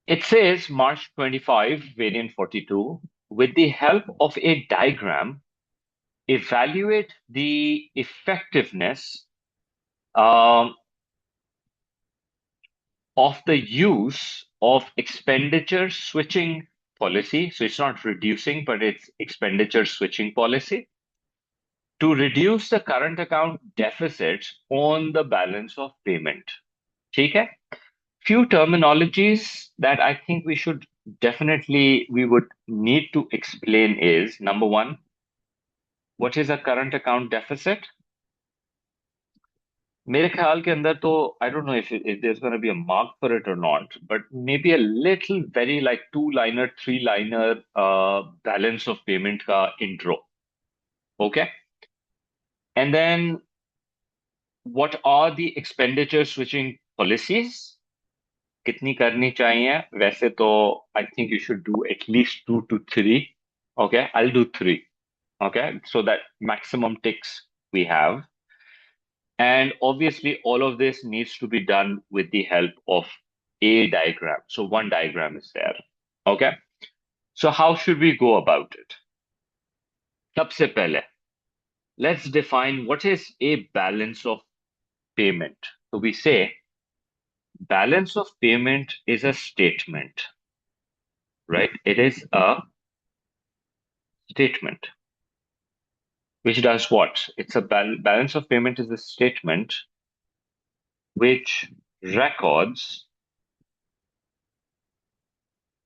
It says March 25, variant 42, with the help of a diagram, evaluate the effectiveness um, of the use of expenditure switching policy. So it's not reducing, but it's expenditure switching policy to reduce the current account deficit on the balance of payment. ठीक है? Few terminologies that I think we would need to explain is number one, what is a current account deficit? मेरे ख्याल के अंदर तो I don't know if there's going to be a mark for it or not, but maybe a little very like two-liner, three-liner balance of payment का intro. Okay? And then what are the expenditure switching policies? कितनी करनी चाहिए? वैसे तो I think you should do at least two to three. Okay, I'll do three. Okay, so that maximum ticks we have. And obviously, all of this needs to be done with the help of a diagram. So one diagram is there. Okay. So how should we go about it? सबसे पहले, let's define what is a balance of payment. So we say balance of payment is a statement, right? It is a statement which does what? It's a balance of payment is a statement which records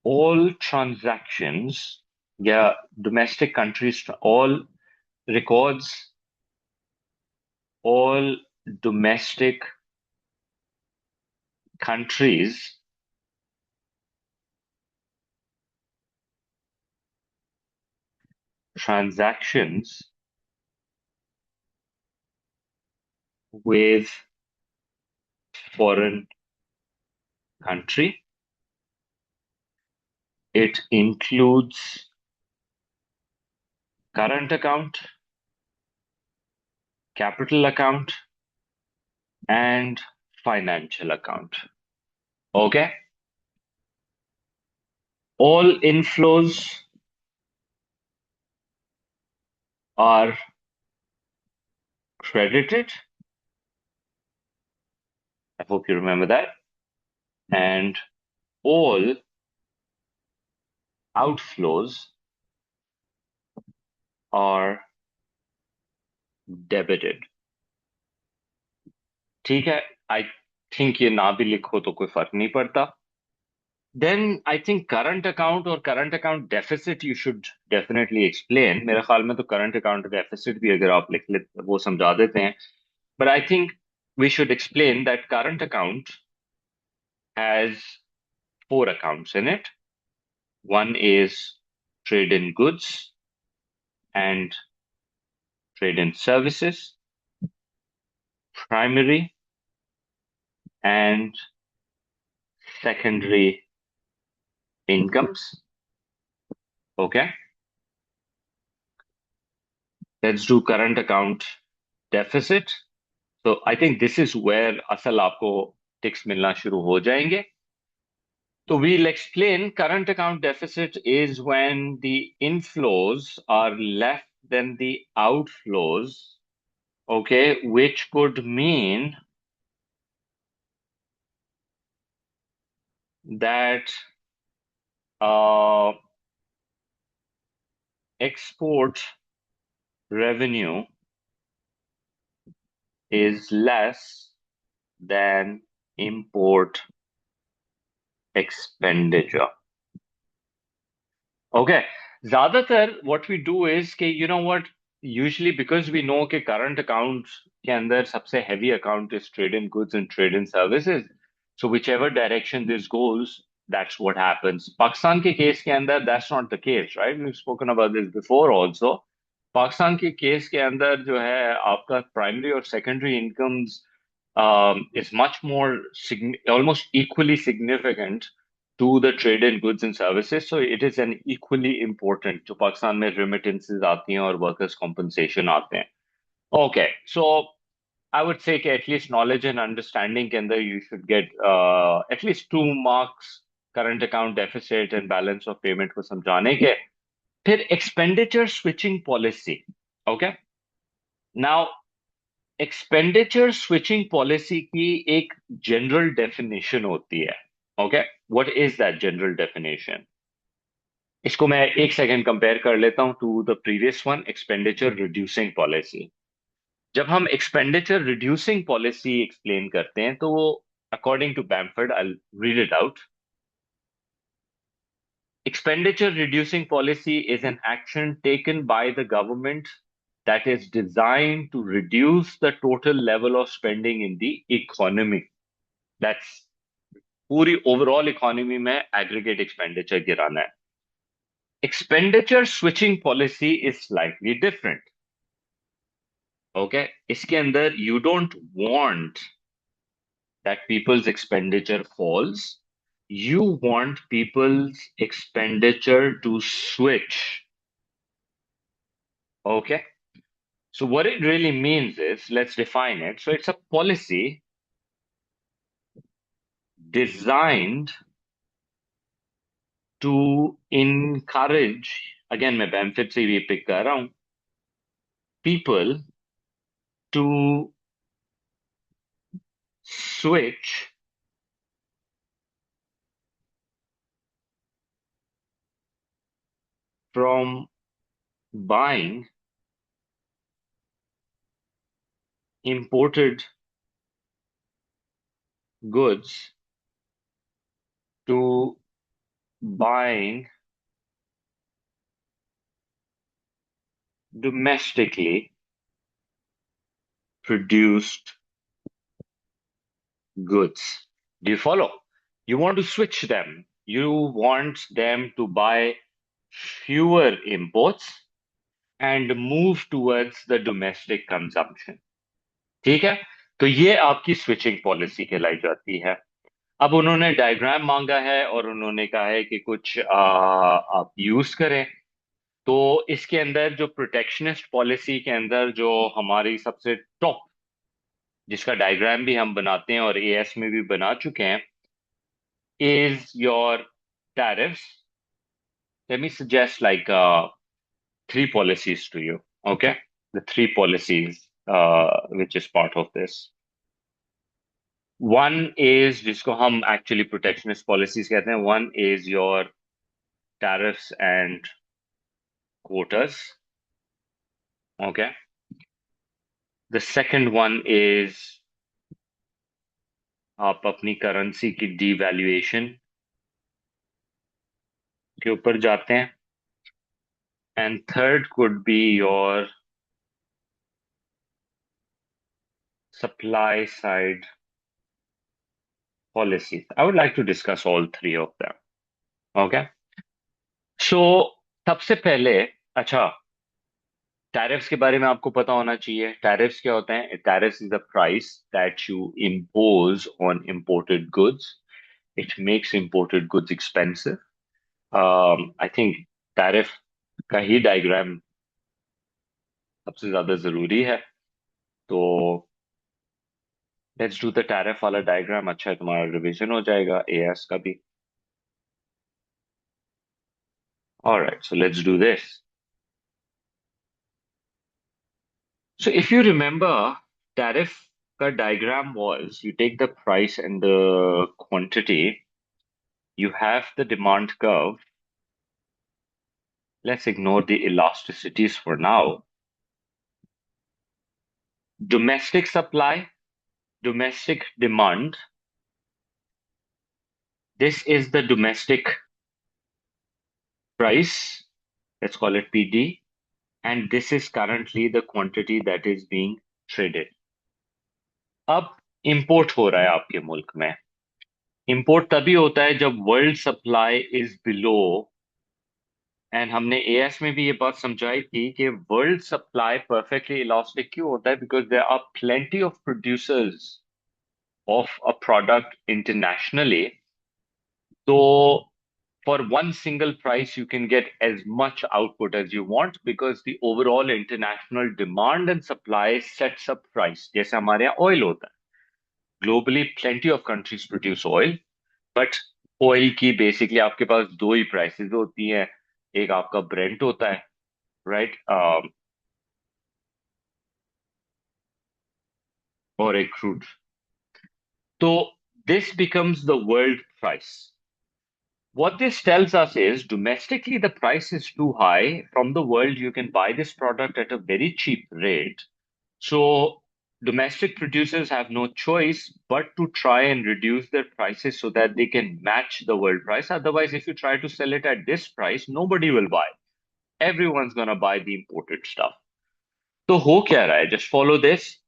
all transactions, yeah, domestic countries, all records all domestic countries transactions with foreign country. It includes current account, capital account, and financial account. Okay? All inflows are credited. I hope you remember that. And all outflows are debited. ठीक है? I think ये ना भी लिखो तो कोई फर्क नहीं पड़ता. Then I think current account or current account deficit you should definitely explain. मेरे ख्याल में तो current account deficit भी अगर आप लिख ले वो समझा देते हैं. But I think we should explain that current account has four accounts in it. One is trade in goods and trade in services, primary and secondary incomes. Okay, let's do current account deficit. So I think this is where असल आपको ticks मिलना शुरू हो जाएंगे. So we'll explain current account deficit is when the inflows are less than the outflows, okay, which could mean that uh, export revenue is less than import expenditure. Okay. ज्यादातर what we do is कि you know what, usually because we know कि current account के अंदर सबसे heavy account is trade in goods and trade in services, so whichever direction this goes, that's what happens. Pakistan के case के अंदर that's not the case, right? We've spoken about this before also. Pakistan के case के अंदर जो है आपका primary और secondary incomes is much more almost equally significant to the trade in goods and services. So it is an equally important जो पाकिस्तान में remittances आती हैं और workers compensation आते हैं. Okay, so I would say कि at least knowledge and understanding के अंदर you should get at least 2 marks current account deficit and balance of payment को समझाने के। फिर expenditure switching policy. Okay, now expenditure switching policy की एक general definition होती है। Okay, what is that general definition? इसको मैं एक सेकंड कंपेयर कर लेता हूं to the previous one, expenditure reducing policy. जब हम एक्सपेंडिचर रिड्यूसिंग पॉलिसी एक्सप्लेन करते हैं तो वो, according to Bamford, I read it out. Expenditure reducing policy is an action taken by the government that is designed to reduce the total level of spending in the economy. That's पूरी overall economy में aggregate expenditure गिराना है। Expenditure switching policy is slightly different. Okay, इसके अंदर you don't want that people's expenditure falls. You want people's expenditure to switch. Okay. So what it really means is, let's define it. So it's a policy designed to encourage, again मैं benefit से भी pick कर रहा हूँ, people to switch from buying imported goods to buying domestically produced goods. Do you follow? You want to switch them. You want them to buy fewer imports and move towards the domestic consumption. ठीक है, तो ये आपकी switching policy कहलाई जाती है। अब उन्होंने डायग्राम मांगा है और उन्होंने कहा है कि कुछ आप यूज करें। तो इसके अंदर जो प्रोटेक्शनिस्ट पॉलिसी के अंदर जो हमारी सबसे टॉप, जिसका डायग्राम भी हम बनाते हैं और एएस में भी बना चुके हैं, is your tariffs. Let me suggest like three policies to you. Okay, the three policies which is part of this. One is जिसको हम actually protectionist policies कहते हैं. One is your tariffs and quotas. Okay. The second one is आप अपनी currency की devaluation के ऊपर जाते हैं. And third could be your supply side policies. I would like to discuss all three of them. Okay. So सबसे पहले, अच्छा, टैरिफ्स के बारे में आपको पता होना चाहिए. टैरिफ्स क्या होते हैं? Tariffs is the price that you impose on imported goods. It makes imported goods expensive. I think tariff का ही डायग्राम सबसे ज्यादा जरूरी है. तो लेट्स डू द टैरिफ वाला डायग्राम. अच्छा है, तुम्हारा रिवीजन हो जाएगा एएस का भी. Alright, so let's do this. So if you remember, tariff ka diagram was, you take the price and the quantity, you have the demand curve. Let's ignore the elasticities for now. Domestic supply, domestic demand. This is the domestic price. Let's call it PD. And this is currently the quantity that is being traded. अब import हो रहा है आपके मुल्क में. Import तभी होता है जब world supply is below. And हमने एएस में भी ये बात समझाई थी कि वर्ल्ड सप्लाई परफेक्टली इलास्टिक क्यों होता है? Because there are plenty of producers of a product internationally. तो for one single price you can get as much output as you want because the overall international demand and supply sets up price. जैसे हमारे यहाँ oil होता है, globally plenty of countries produce oil, but oil की basically आपके पास दो ही prices होती हैं, एक आपका ब्रेंट होता है, राइट, और एक क्रूड। तो this becomes the world price. What this tells us is domestically the price is too high. From the world, you can buy this product at a very cheap rate. So domestic producers have no choice but to try and reduce their prices so that they can match the world price. Otherwise, if you try to sell it at this price, nobody will buy. Everyone's gonna buy the imported stuff. So हो क्या रहा है? Just follow this.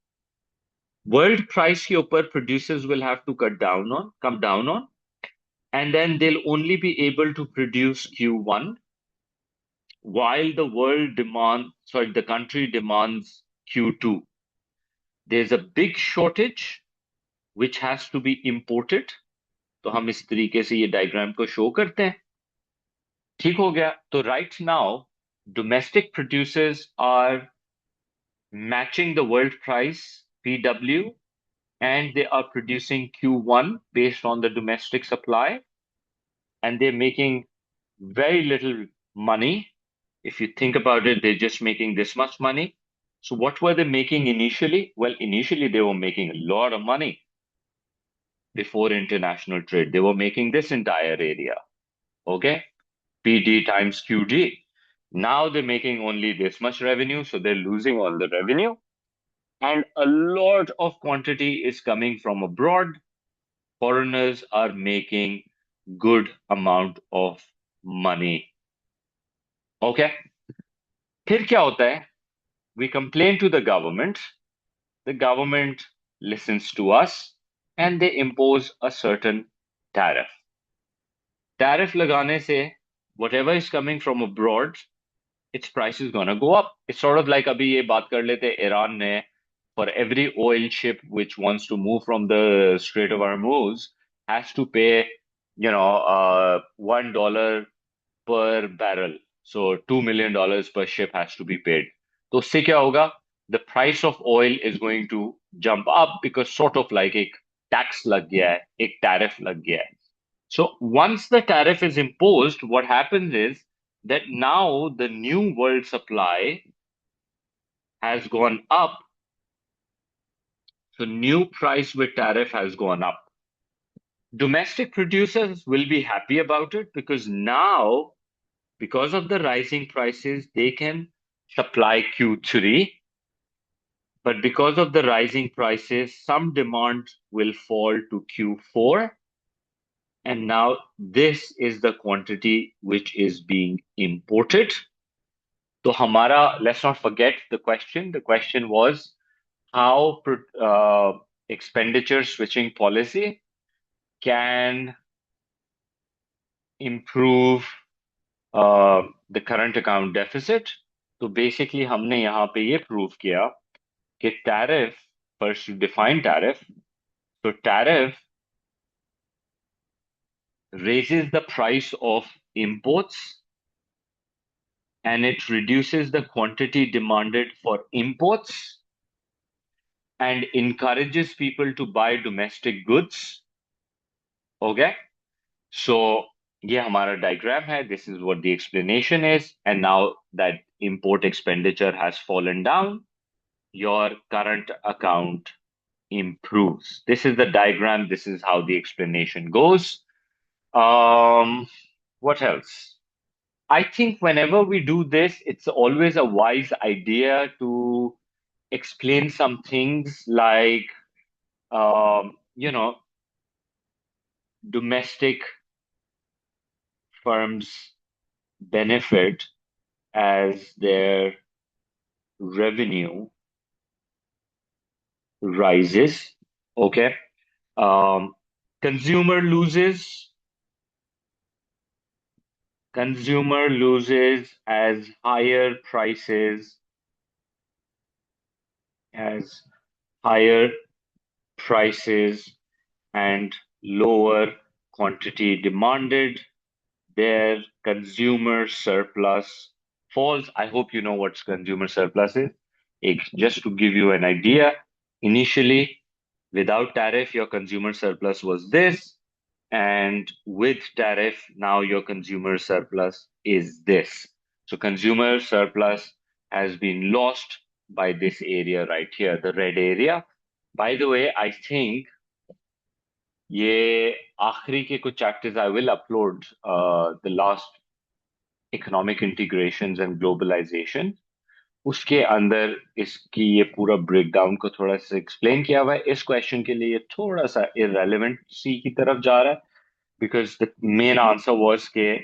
World price के ऊपर producers will have to come down on, and then they'll only be able to produce Q1 while the country demands Q2. There's a big shortage which has to be imported. तो हम इस तरीके से ये diagram को show करते हैं। ठीक हो गया? तो right now, domestic producers are matching the world price PW, and they are producing Q1 based on the domestic supply, and they're making very little money. If you think about it, they're just making this much money. So what were they making initially? Well, initially they were making a lot of money before international trade. They were making this entire area. Okay? PD times QD. Now they're making only this much revenue, so they're losing all the revenue. And a lot of quantity is coming from abroad. Foreigners are making good amount of money. Okay? फिर क्या होता है? We complain to the government listens to us, and they impose a certain tariff. Tariff लगाने से whatever is coming from abroad, its price is gonna go up. It's sort of like अभी ये बात कर लेते ईरान ने, for every oil ship which wants to move from the Strait of Hormuz has to pay, $1 per barrel. So $2 million per ship has to be paid. तो उससे क्या होगा? The price of oil is going to jump up because sort of like एक tax लग गया है, एक tariff लग गया है. So once the tariff is imposed, what happens is that now the new world supply has gone up. So new price with tariff has gone up. Domestic producers will be happy about it because now, because of the rising prices, they can supply Q3. But because of the rising prices, some demand will fall to Q4. And now this is the quantity which is being imported. So Hamara, let's not forget the question. The question was how expenditure switching policy can improve the current account deficit. तो basically हमने यहाँ पे ये prove किया कि tariff, first you define tariff. So tariff raises the price of imports and it reduces the quantity demanded for imports and encourages people to buy domestic goods. Okay? So ये हमारा diagram है. This is what the explanation is. And now that import expenditure has fallen down, your current account improves. This is the diagram. This is how the explanation goes. What else? I think whenever we do this, it's always a wise idea to explain some things like, domestic firms benefit as their revenue rises. Okay. Um, consumer loses. Consumer loses as higher prices and lower quantity demanded, their consumer surplus falls. I hope you know what consumer surplus is. Just to give you an idea, initially, without tariff, your consumer surplus was this. and with tariff, now your consumer surplus is this. So consumer surplus has been lost by this area right here, the red area. By the way, I think ये आखिरी के कुछ chapters I will upload the last economic integrations and globalization. उसके अंदर इसकी ये पूरा breakdown को थोड़ा सा एक्सप्लेन किया हुआ है. इस क्वेश्चन के लिए ये थोड़ा सा इररेलेवेंट सी की तरफ जा रहा है because the main answer was ke,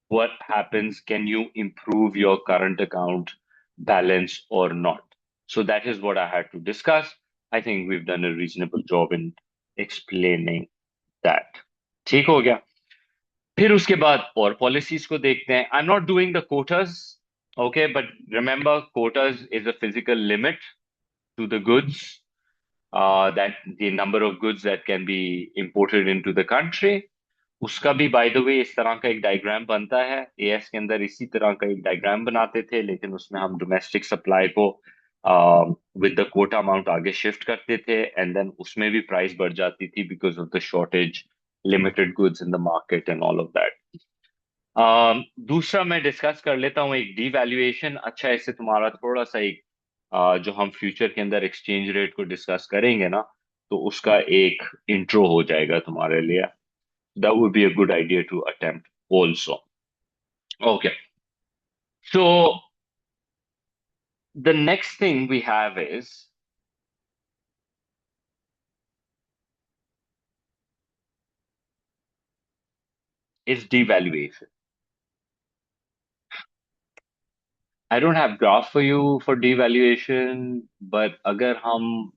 what happens, can you improve your current account balance or not? So that is what I had to discuss. I think we've done a reasonable job in explaining that. ठीक हो गया. फिर उसके बाद और policies को देखते हैं. I am not doing the quotas, okay, but remember quotas is a physical limit to the goods, that the number of goods that can be imported into the country. उसका भी बाय द वे इस तरह का एक diagram बनता है. As के अंदर इसी तरह का एक डायग्राम बनाते थे, लेकिन उसमें हम डोमेस्टिक सप्लाई को विद द कोटा अमाउंट आगे शिफ्ट करते थे, एंड देन उसमें भी प्राइस बढ़ जाती थी because of the shortage, limited goods in the market and all of that. दूसरा मैं डिस्कस कर लेता हूँ एक डीवैल्यूएशन. अच्छा, इससे तुम्हारा थोड़ा सा एक जो हम फ्यूचर के अंदर एक्सचेंज रेट को डिस्कस करेंगे ना, तो उसका एक इंट्रो हो जाएगा तुम्हारे लिए. That would be a good idea to attempt also. Okay. So the next thing we have is devaluation. I don't have graph for you for devaluation, but अगर हम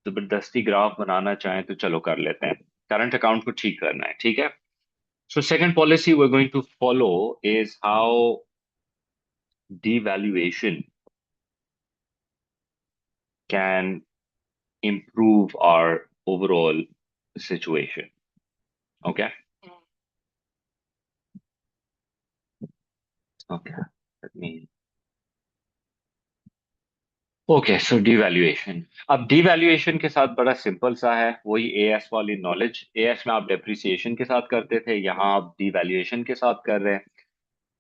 जबरदस्ती ग्राफ बनाना चाहें तो चलो कर लेते हैं. करंट अकाउंट को ठीक करना है, ठीक है. So second policy we're going to follow is how devaluation can improve our overall situation. Okay. Okay. Let me. Okay, so devaluation. अब डिवैल्यूएशन के साथ बड़ा सिंपल सा है, वही एएस वाली नॉलेज. एएस में आप डेप्रिसिएशन के साथ करते थे, यहाँ आप डिवैल्यूएशन के साथ कर रहे हैं.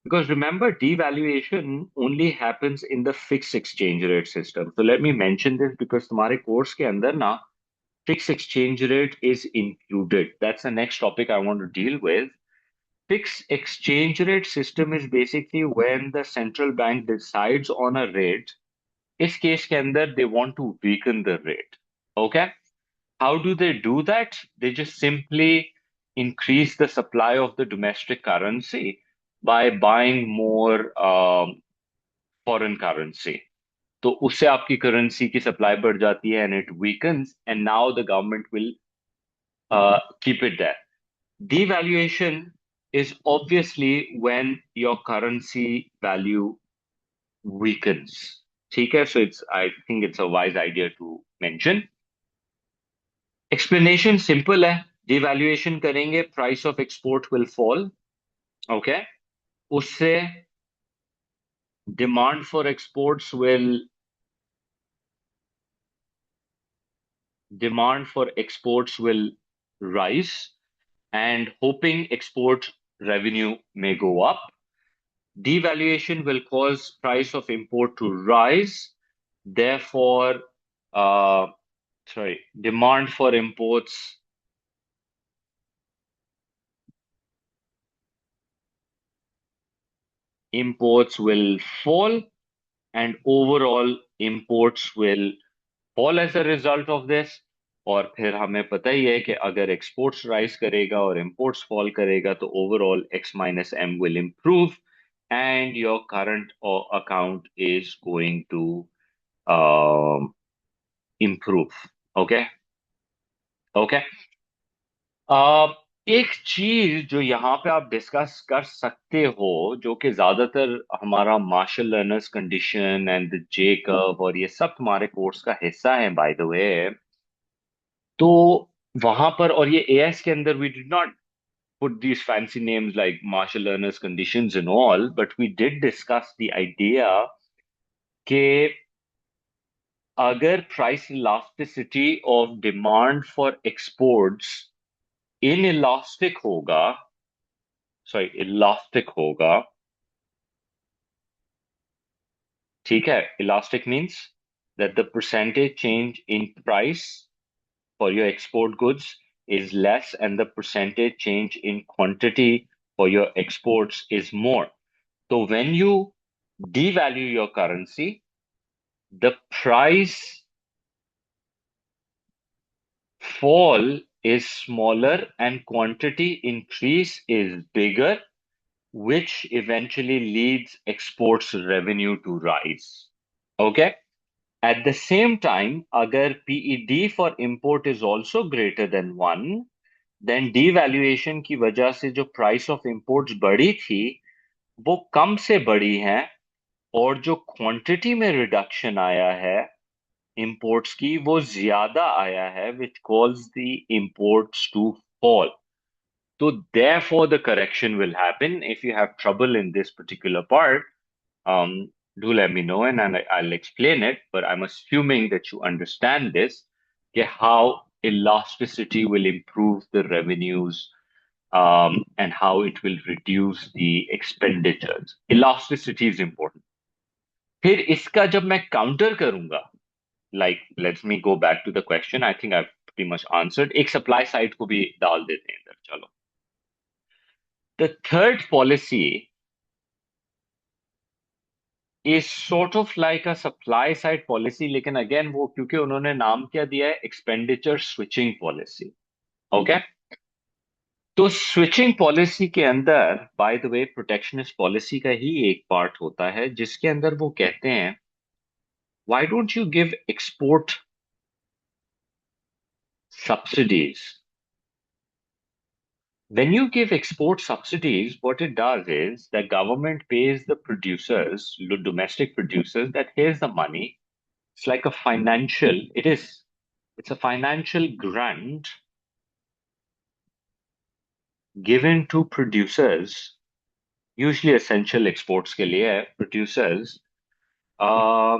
Because remember devaluation only happens in the fix exchange rate system. तो let me mention this because तुम्हारे कोर्स के अंदर ना fix exchange rate is included. That's the next topic I want to deal with. Fixed exchange rate system is basically when the central bank decides on a rate. इस case के अंदर they want to weaken the rate. Okay? How do they do that? They just simply increase the supply of the domestic currency by buying more foreign currency. तो उससे आपकी currency की supply बढ़ जाती है and it weakens, and now the government will keep it there. Devaluation is obviously when your currency value weakens. ठीक है, so I think it's a wise idea to mention. Explanation simple है. Devaluation करेंगे, price of export will fall. Okay. उससे demand for exports will rise, and hoping export revenue may go up. Devaluation will cause price of import to rise. Therefore, demand for imports will fall, and overall imports will fall as a result of this. और फिर हमें पता ही है कि अगर exports rise करेगा और imports fall करेगा तो overall x minus m will improve and your current account is going to improve. Okay. Okay. एक चीज जो यहाँ पे आप डिस्कस कर सकते हो, जो कि ज्यादातर हमारा Marshall Lerner's condition and the J curve और ये सब तुम्हारे कोर्स का हिस्सा है बाय द वे. तो वहां पर, और ये एएस के अंदर we did not put these fancy names like Marshall Lerner's conditions and all, but we did discuss the idea कि अगर price elasticity of demand for exports inelastic होगा, सॉरी इलास्टिक होगा, ठीक है। Elastic means that the percentage change in price for your export goods is less and the percentage change in quantity for your exports is more. So when you devalue your currency, the price fall is smaller and quantity increase is bigger, which eventually leads exports revenue to rise. Okay? At the same time, agar PED for import is also greater than 1, then devaluation की वजह से जो price of imports बढ़ी थी वो कम से बढ़ी है, और जो quantity में reduction आया है imports की वो ज्यादा आया है, which caused the imports to fall. So therefore the correction will happen. If you have trouble in this particular part, do let me know and I'll explain it. But I'm assuming that you understand this, okay, how elasticity will improve the revenues, and how it will reduce the expenditures. Elasticity is important. फिर इसका जब मैं counter करूंगा, like let me go back to the question. I think I've pretty much answered. एक supply side को भी डाल देते हैं इधर, चलो. The third policy is sort of like a supply side policy, लेकिन again वो क्योंकि उन्होंने नाम क्या दिया है, expenditure switching policy. Okay? तो स्विचिंग पॉलिसी के अंदर, by the way, protectionist policy का ही एक पार्ट होता है जिसके अंदर वो कहते हैं, why don't you give export subsidies? When you give export subsidies, what it does is the government pays the producers, the domestic producers, that here's the money. It's like a financial, it's a financial grant given to producers, usually essential exports के लिए है, producers, uh,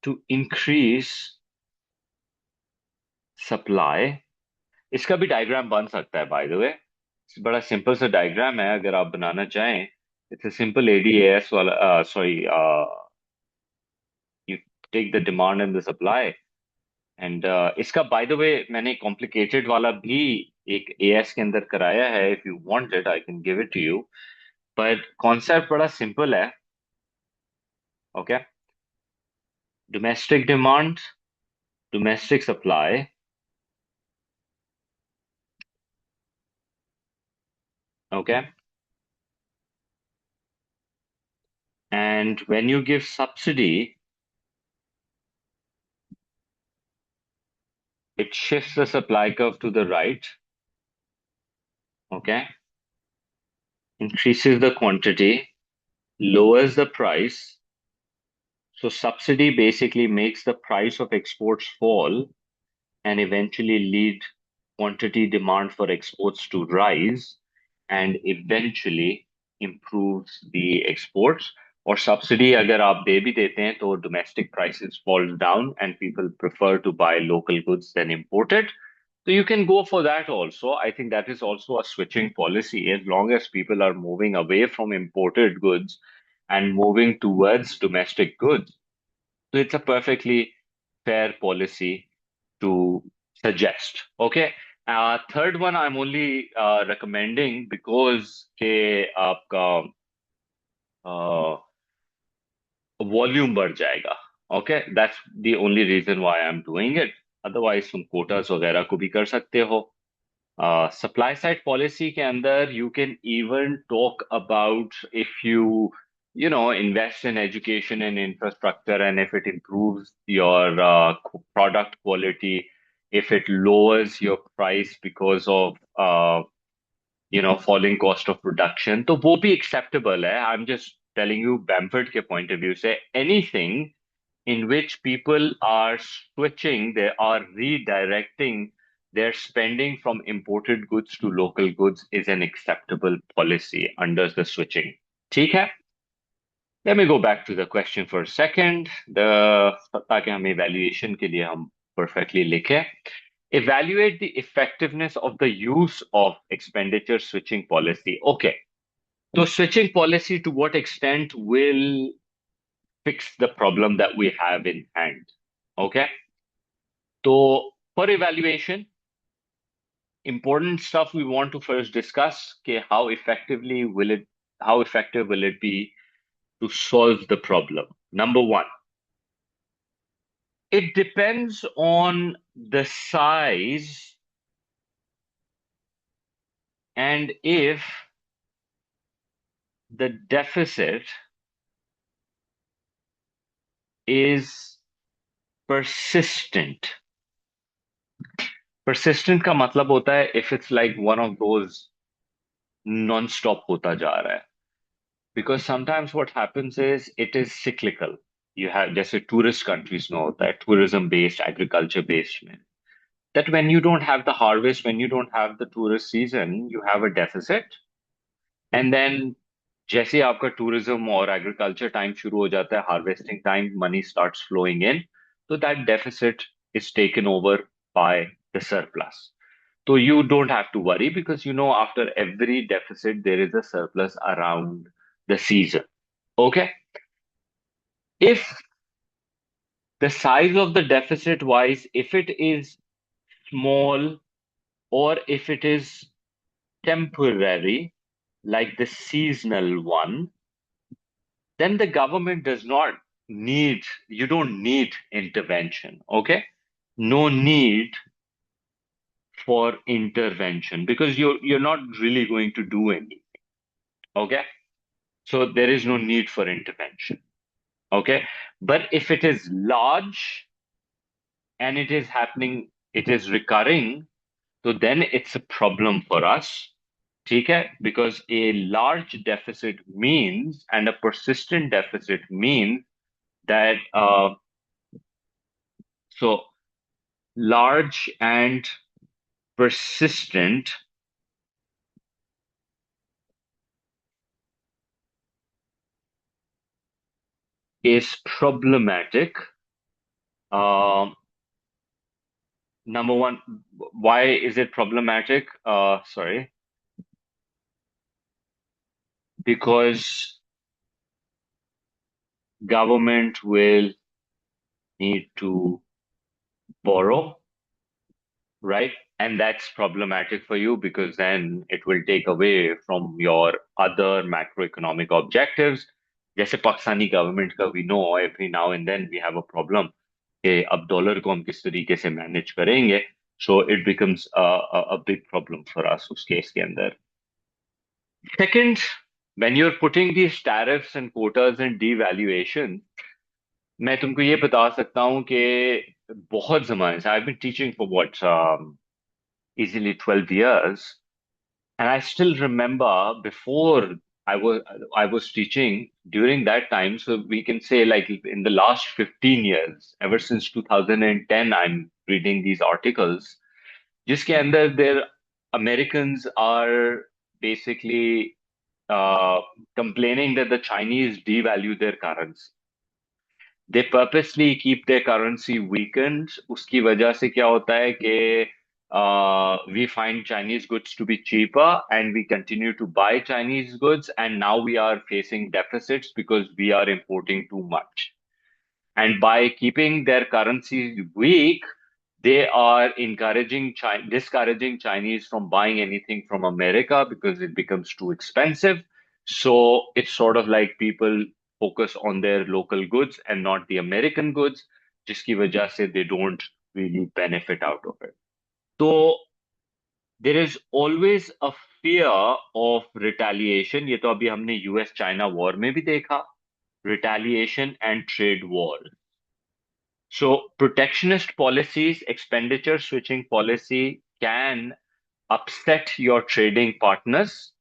to increase supply. इसका भी diagram बन सकता है, by the way. बड़ा simple सा डायग्राम है, अगर आप बनाना चाहें. इट्स अ सिंपल एडीएस वाला, sorry, you take the demand and the supply, and इसका by the way मैंने complicated वाला भी एक AS के अंदर कराया है. If you want it I can give it to you, but concept बड़ा simple है. Okay, domestic demand, domestic supply. Okay, and when you give subsidy, it shifts the supply curve to the right. Okay, increases the quantity, lowers the price. So subsidy basically makes the price of exports fall and eventually lead quantity demand for exports to rise, and eventually improves the exports. Or subsidy अगर आप दे भी देते हैं तो domestic prices fall down and people prefer to buy local goods than imported. So you can go for that also. I think that is also a switching policy, as long as people are moving away from imported goods and moving towards domestic goods. So it's a perfectly fair policy to suggest. Okay. Third one I'm only recommending because के आपका volume बढ़ जाएगा. Okay, that's the only reason why I'm doing it. Otherwise तुम quotas वगैरह को भी कर सकते हो. Supply side policy के अंदर you can even talk about, if you know, invest in education and infrastructure, and if it improves your product quality, if it lowers your price because of falling cost of production, तो वो भी acceptable है. I'm just telling you Bamford के point of view से, anything in which people are switching, they are redirecting their spending from imported goods to local goods is an acceptable policy under the switching. ठीक है? Let me go back to the question for a second. ताकि हम evaluation के लिए हम perfectly लिखें. Evaluate the effectiveness of the use of expenditure switching policy. Okay, so switching policy to what extent will fix the problem that we have in hand? Okay, so for evaluation, important stuff we want to first discuss. Okay, how effective will it be to solve the problem? Number one, it depends on the size and if the deficit is persistent. Persistent का मतलब होता है if it's like one of those non-stop होता जा रहा है. Because sometimes what happens is it is cyclical. You have जैसे tourist countries में होता है, tourism based, agriculture based में. That when you don't have the harvest, when you don't have the tourist season, you have a deficit. And then जैसे आपका tourism और agriculture time शुरू हो जाता है, harvesting time, money starts flowing in. So that deficit is taken over by the surplus. So you don't have to worry because you know after every deficit there is a surplus around the season. Okay. If the size of the deficit wise, if it is small or if it is temporary, like the seasonal one, then the government does not need, you don't need intervention. Okay. No need for intervention because you're not really going to do anything. Okay. So there is no need for intervention. Okay. But if it is large and it is happening, it is recurring, so then it's a problem for us. Okay? Because a large deficit means, and a persistent deficit means that, so large and persistent is problematic. Um, Number one, why is it problematic? Sorry, because government will need to borrow, right? And that's problematic for you because then it will take away from your other macroeconomic objectives. जैसे Pakistani government का we know every now and then we have a problem कि अब dollar को हम किस तरीके से manage करेंगे. So it becomes a big problem for us उस केस के अंदर. Second, when you're putting these tariffs and quotas and devaluation, मैं तुमको ये बता सकता हूँ कि बहुत जमाने से I've been teaching for what easily 12 years, and I still remember before I was I was teaching during that time, so we can say like in the last 15 years, ever since 2010 I'm reading these articles जिसके अंदर there Americans are basically complaining that the Chinese devalue their currency. They purposely keep their currency weakened. उसकी वजह से क्या होता है कि we find Chinese goods to be cheaper and we continue to buy Chinese goods, and now we are facing deficits because we are importing too much. And by keeping their currency weak, they are discouraging Chinese from buying anything from America because it becomes too expensive. So it's sort of like people focus on their local goods and not the American goods, जिसकी वजह से they don't really benefit out of it. So there is always a fear of retaliation. ये तो अभी हमने US China war में भी देखा, retaliation and trade war. So protectionist policies, expenditure switching policy can upset your trading partners,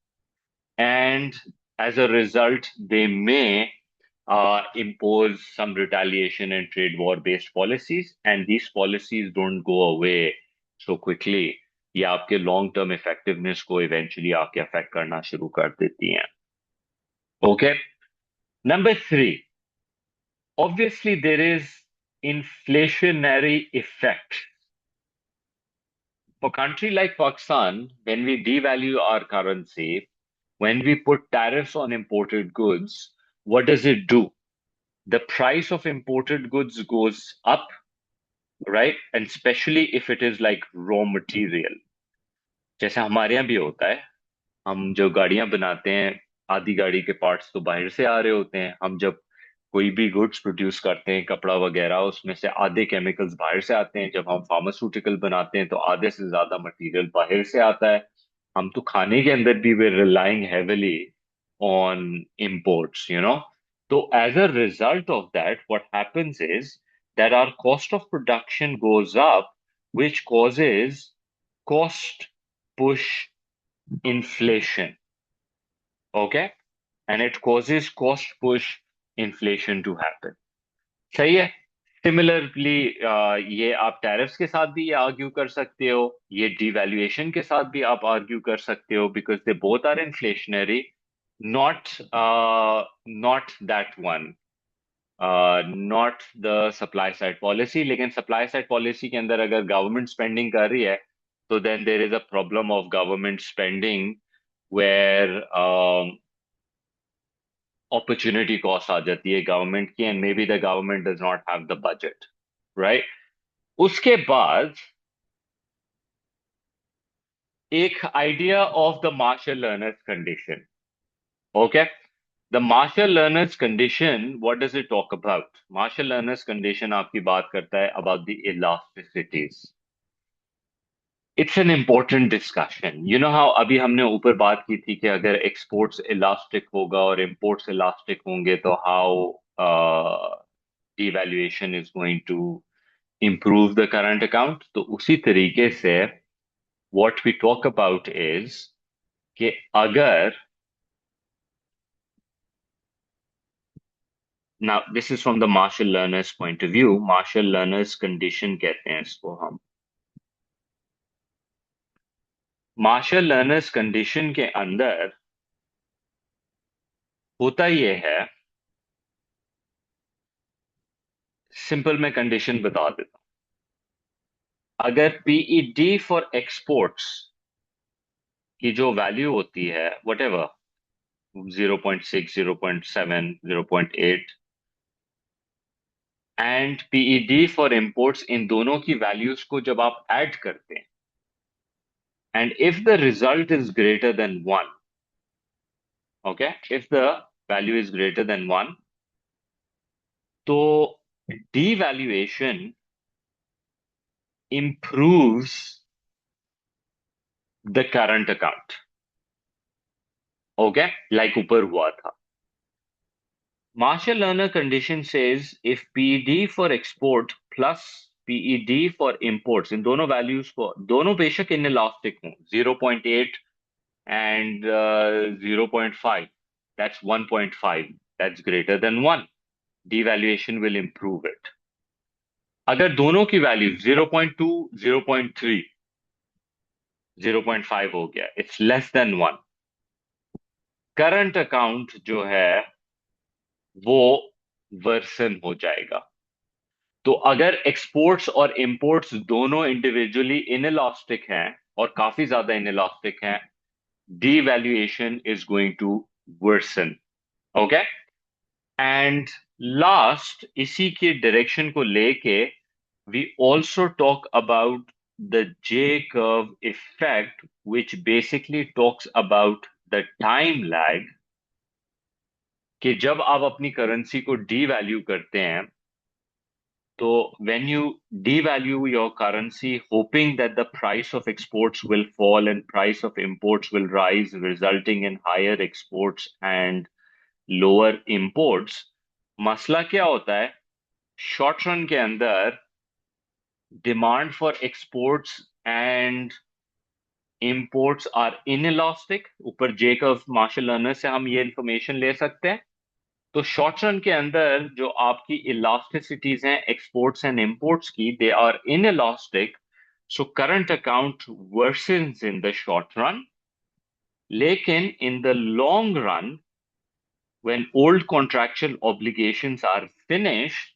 and as a result, they may impose some retaliation and trade war based policies, and these policies don't go away so quickly. ये आपके long term effectiveness को eventually आके affect करना शुरू कर देती हैं. Okay. Number three, obviously there is inflationary effect For a country like Pakistan, when we devalue our currency, when we put tariffs on imported goods, what does it do? The price of imported goods goes up, right? And especially if it is like raw material. जैसे हमारे यहाँ भी होता है, हम जो गाड़ियां बनाते हैं, आधी गाड़ी के पार्ट्स तो बाहर से आ रहे होते हैं। हम जब कोई भी गुड्स प्रोड्यूस करते हैं, कपड़ा वगैरह, उसमें से आधे केमिकल्स बाहर से आते हैं। जब हम फार्मास्यूटिकल बनाते हैं तो आधे से ज्यादा मटेरियल बाहर से आता है। हम तो खाने के अंदर भी वे relying heavily on imports, you know. So as a result of that, what happens is that our cost of production goes up, which causes cost push inflation. Okay? And it causes cost push inflation to happen. सही है। Similarly ये आप tariffs के साथ भी ये argue कर सकते हो, ये डिवैल्यूएशन के साथ भी आप आर्ग्यू कर सकते हो, because they both are inflationary. Not not that one, not the supply side policy. लेकिन सप्लाई साइड पॉलिसी के अंदर अगर गवर्नमेंट स्पेंडिंग कर रही है तो then there is a problem of government spending where opportunity cost आ जाती है गवर्नमेंट की, and may be the government does not have the budget, right. उसके बाद एक idea of the Marshall Lerner's condition. Okay, the Marshall Lerner's condition, what does it talk about? Marshall Lerner's condition आपकी बात करता है about the elasticities. It's an important discussion. You know how अभी हमने ऊपर बात की थी कि अगर एक्सपोर्ट्स इलास्टिक होगा और इंपोर्ट्स इलास्टिक होंगे तो how devaluation is going to improve the current account। तो उसी तरीके से what we talk about is कि अगर, now this is from the Marshall Lerner's point of view, Marshall Lerner's condition कहते हैं इसको हम। Marshall Lerner's condition के अंदर होता ये है, सिंपल मैं कंडीशन बता देता हूं। अगर पीईडी फॉर एक्सपोर्ट्स की जो वैल्यू होती है whatever 0.6, 0.7, 0.8, and PED for imports, इन दोनों की वैल्यूज को जब आप ऐड करते हैं, and if the result is greater than one, okay, if the value is greater than one, तो devaluation improves the current account। Okay, like ऊपर हुआ था। Marshall-Lerner condition says if PED for export plus PED for imports, इन दोनों values को, दोनों बेशक inelastic हों, 0.8 and 0.5, that's 1.5, that's greater than 1, devaluation will improve it। अगर दोनों की वैल्यू 0.2, 0.3, 0.5 हो गया, it's less than 1, current account जो है वो वर्सन हो जाएगा। तो अगर एक्सपोर्ट्स और इंपोर्ट्स दोनों इंडिविजुअली इनइलास्टिक हैं और काफी ज्यादा इनइलास्टिक हैं, devaluation is going to worsen। Okay, and last इसी के डायरेक्शन को लेके we also talk about the J curve effect, which basically talks about the time lag, कि जब आप अपनी करेंसी को डीवैल्यू करते हैं, so when you devalue your currency, hoping that the price of exports will fall and price of imports will rise, resulting in higher exports and lower imports, मसला क्या होता है? शॉर्ट रन के अंदर demand for exports and imports are inelastic। ऊपर Jacob Marshall Lerner से हम ये इंफॉर्मेशन ले सकते हैं। तो शॉर्ट रन के अंदर जो आपकी इलास्टिसिटीज हैं एक्सपोर्ट्स एंड इंपोर्ट्स की, they are inelastic, so current account worsens in the short run. लेकिन in the long run, when old contractual obligations are finished,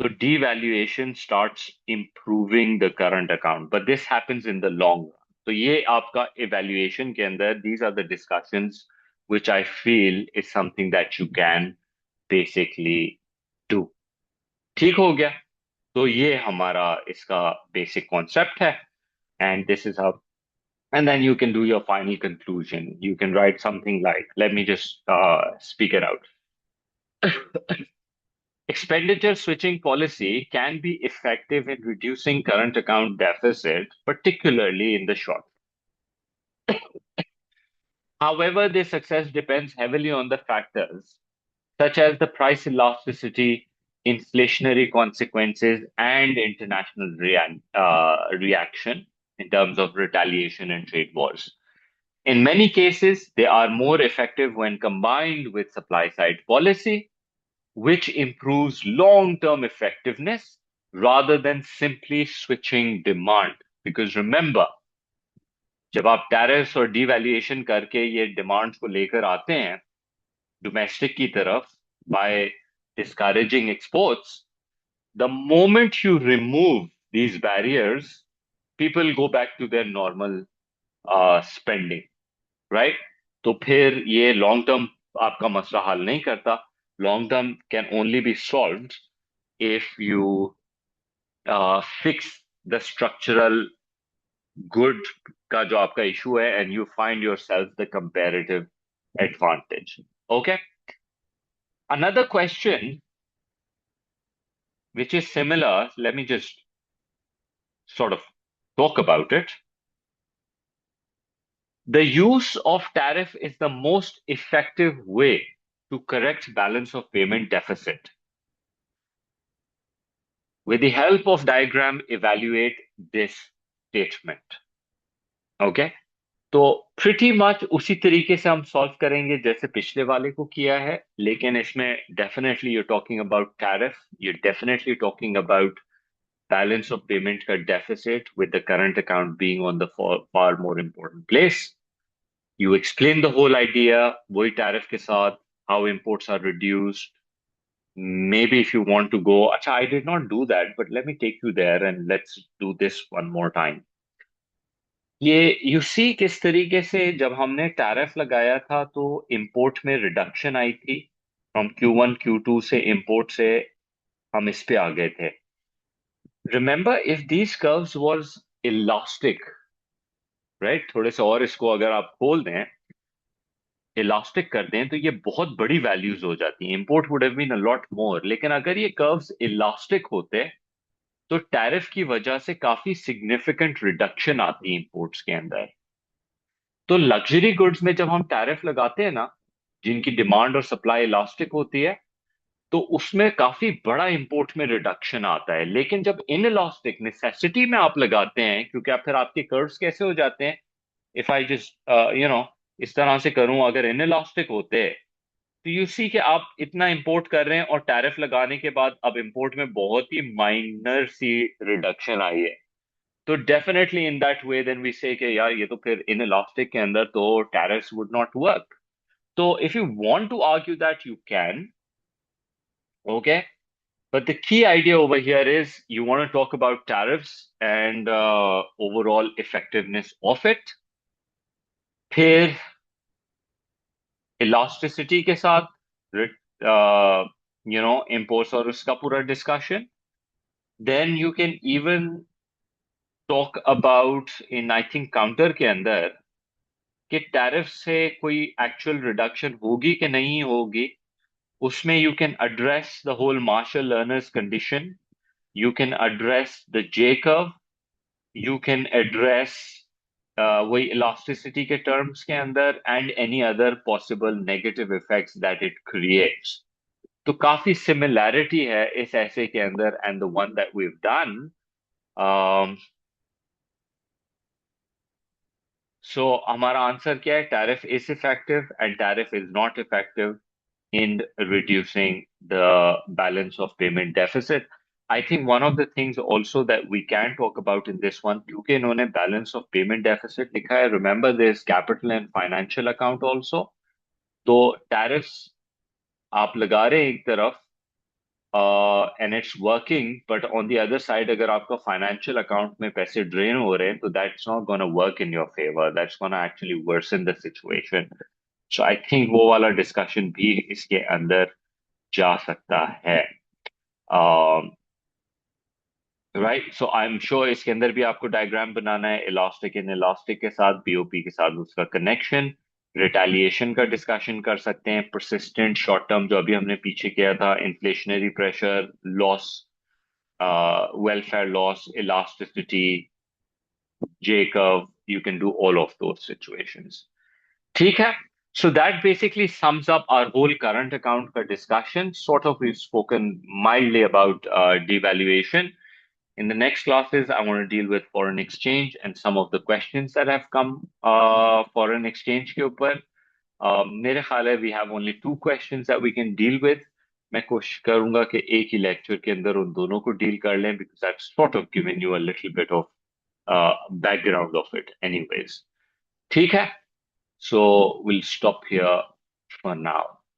So devaluation starts improving the current account, but this happens in the long run. So ये आपका evaluation के अंदर, these are the discussions which I feel is something that you can basically do. ठीक हो गया? तो ये हमारा इसका basic concept है, and this is how, and then you can do your final conclusion. You can write something like, let me just speak it out. Expenditure switching policy can be effective in reducing current account deficit, particularly in the short. However, their success depends heavily on the factors such as the price elasticity, inflationary consequences, and international reaction in terms of retaliation and trade wars. In many cases, they are more effective when combined with supply side policy, which improves long-term effectiveness rather than simply switching demand. Because remember, जब आप tariffs और devaluation करके ये demands को लेकर आते हैं domestic की तरफ bye discouraging exports, the moment you remove these barriers, people go back to their normal spending, right? तो फिर ये लॉन्ग टर्म आपका मसला हल नहीं करता. Long term can only B solved if you fix the structural good का जो आपका issue है and you find yourself the comparative advantage. Okay? Another question which is similar, let me just sort of talk about it. The use of tariff is the most effective way to correct balance of payment deficit. With the help of diagram, evaluate this statement. Okay? तो pretty much उसी तरीके से हम solve करेंगे जैसे पिछले वाले को किया है, लेकिन इसमें definitely you're talking about tariff, you're definitely talking about balance of payment का deficit with the current account being on the far more important place. You explain the whole idea, वही tariff के साथ, how imports are reduced. Maybe if you want to go, अच्छा, I did not do that, but let me take you there and let's do this one more time. ये you see किस तरीके से जब हमने tariff लगाया था तो इंपोर्ट में रिडक्शन आई थी फ्रॉम Q1 Q2 से इंपोर्ट से हम इस पे आ गए थे. Remember if these curves was elastic, right, थोड़े से और इसको अगर आप खोल दें, इलास्टिक कर दें, तो ये बहुत बड़ी वैल्यूज हो जाती हैं. Import would have been a lot more, लेकिन अगर ये कर्व्स इलास्टिक होते तो टैरिफ की वजह से काफी सिग्निफिकेंट रिडक्शन आती है इंपोर्ट्स के अंदर. तो लग्जरी गुड्स में जब हम टैरिफ लगाते हैं ना, जिनकी डिमांड और सप्लाई इलास्टिक होती है, तो उसमें काफी बड़ा इंपोर्ट में रिडक्शन आता है. लेकिन जब इन इलास्टिक नेसेसिटी में आप लगाते हैं, क्योंकि आप फिर आपके कर्व्स कैसे हो जाते हैं, इफ आई जस्ट इस तरह से करूं, अगर इन इलास्टिक होते हैं तो यू सी कि आप इतना इंपोर्ट कर रहे हैं और टैरिफ लगाने के बाद अब इंपोर्ट में बहुत ही माइनर सी रिडक्शन आई है. तो definitely in that way then we say कि यार ये तो फिर इन इलास्टिक के अंदर तो tariffs would not work. So if you want to argue that, you can, okay? But the key idea over here is you want to talk about tariffs and overall effectiveness of it. फिर elasticity के साथ, imports और उसका पूरा discussion. Then you can even talk about in I think counter के अंदर कि tariff से कोई एक्चुअल रिडक्शन होगी कि नहीं होगी. उसमें you can address the whole Marshall-Lerner's condition, you can address the J curve, you can address वही elasticity के terms के अंदर and any other possible negative effects that it creates. तो काफी similarity है इस ऐसे के अंदर and the one that we've done. So हमारा आंसर क्या है? Tariff is effective and tariff is not effective in reducing the balance of payment deficit. I think one of the things also that we can talk about in this one, क्योंकि इन्होंने balance of payment deficit लिखा है, remember there's capital and financial account also. तो tariffs आप लगा रहे हैं एक तरफ, and it's working, but on the other side, अगर आपका financial account में पैसे drain हो रहे हैं, तो that's not going to work in your favor. That's going to actually worsen the situation. So I think वो वाला discussion भी इसके अंदर जा सकता है. Um, right so I am sure इसके अंदर भी आपको डायग्राम बनाना है इलास्टिक इन इलास्टिक के साथ बीओपी के साथ उसका कनेक्शन रिटेलिएशन का डिस्कशन कर सकते हैं परसिस्टेंट शॉर्ट टर्म जो अभी हमने पीछे किया था inflationary pressure loss welfare loss elasticity J curve you can do all of those situations ठीक है so that basically sums up our whole current account का discussion sort of we've spoken mildly about devaluation. In the next classes, I want to deal with foreign exchange and some of the questions that have come foreign exchange के ऊपर. मेरे ख्याल है we have only two questions that we can deal with. मैं कोशिश करूंगा कि एक ही लेक्चर के अंदर उन दोनों को डील कर लें because I've sort of given you a little bit of background of it anyways. ठीक है? So we'll stop here for now.